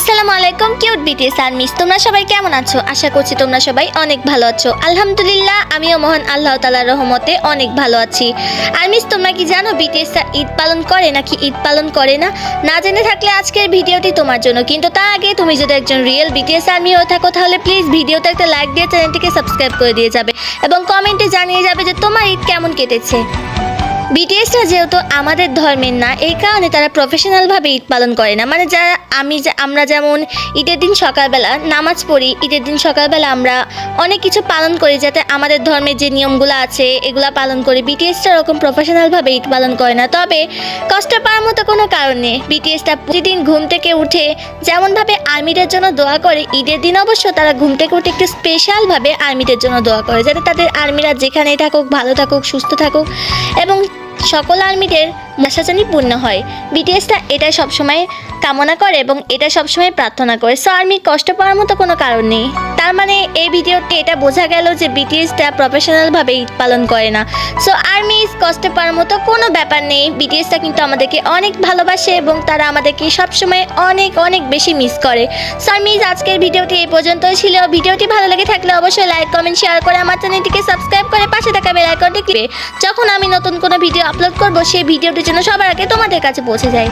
আসসালামু আলাইকুম cute BTS armies, তোমরা সবাই কেমন আছো? আশা করছি তোমরা সবাই অনেক ভালো আছো। আলহামদুলিল্লাহ, আমিও মহান আল্লাহ তাআলার রহমতে অনেক ভালো আছি। আর্মিস, তোমরা কি জানো বিটিএস ঈদ পালন করে নাকি ঈদ পালন করে না? না জেনে থাকলে আজকের ভিডিওটি তোমার জন্য। কিন্তু তার আগে তুমি যদি একজন রিয়েল বিটিএস আর্মি হয়ে থাকো তাহলে প্লিজ ভিডিওতে একটা লাইক দিয়ে চ্যানেলটিকে সাবস্ক্রাইব করে দিয়ে যাবে এবং কমেন্টে জানিয়ে যাবে যে তোমার ঈদ কেমন কেটেছে। বিটিএসরা যেহেতু আমাদের ধর্মের না, এই কারণে তারা প্রফেশনালভাবে ঈদ পালন করে না। মানে আমরা যেমন ঈদের দিন সকালবেলা নামাজ পড়ি, ঈদের দিন সকালবেলা আমরা অনেক কিছু পালন করি যাতে আমাদের ধর্মের যে নিয়মগুলো আছে এগুলো পালন করি। বিটিএসরা ওরকম প্রফেশনালভাবে ঈদ পালন করে না। তবে কষ্ট পাওয়ার মতো কোনো কারণ নেই। বিটিএসটা প্রতিদিন ঘুম থেকে উঠে যেমনভাবে আর্মিদের জন্য দোয়া করে, ঈদের দিন অবশ্য তারা ঘুম থেকে উঠে একটু স্পেশালভাবে আর্মিদের জন্য দোয়া করে যাতে তাদের আর্মিরা যেখানেই থাকুক ভালো থাকুক, সুস্থ থাকুক এবং সকল আর্মিদের আশা জানি পূর্ণ হয়। বিটিএসটা এটা সবসময় কামনা করে এবং এটা সবসময় প্রার্থনা করে। সো আর্মি কষ্ট পাওয়ার মতো কোনো কারণ নেই। তার মানে এই ভিডিওতে এটা বোঝা গেল যে বিটিএসটা প্রফেশনালভাবে ঈদ পালন করে না। সো আর্মি কষ্ট পাওয়ার মতো কোনো ব্যাপার নেই। বিটিএসটা কিন্তু আমাদেরকে অনেক ভালোবাসে এবং তারা আমাদেরকে সবসময় অনেক অনেক বেশি মিস করে। সো আর্মি, আজকের ভিডিওটি এই পর্যন্তই ছিল। ভিডিওটি ভালো লেগে থাকলে অবশ্যই লাইক কমেন্ট শেয়ার করে আমার চ্যানেলটিকে সাবস্ক্রাইব করে পাশে থাকা বেল আইকনটি ক্লিক করে যখন আমি নতুন কোনো ভিডিও আপলোড করব সেই ভিডিওটির জন্য সবার আগে তোমাদের কাছে পৌঁছে যায়।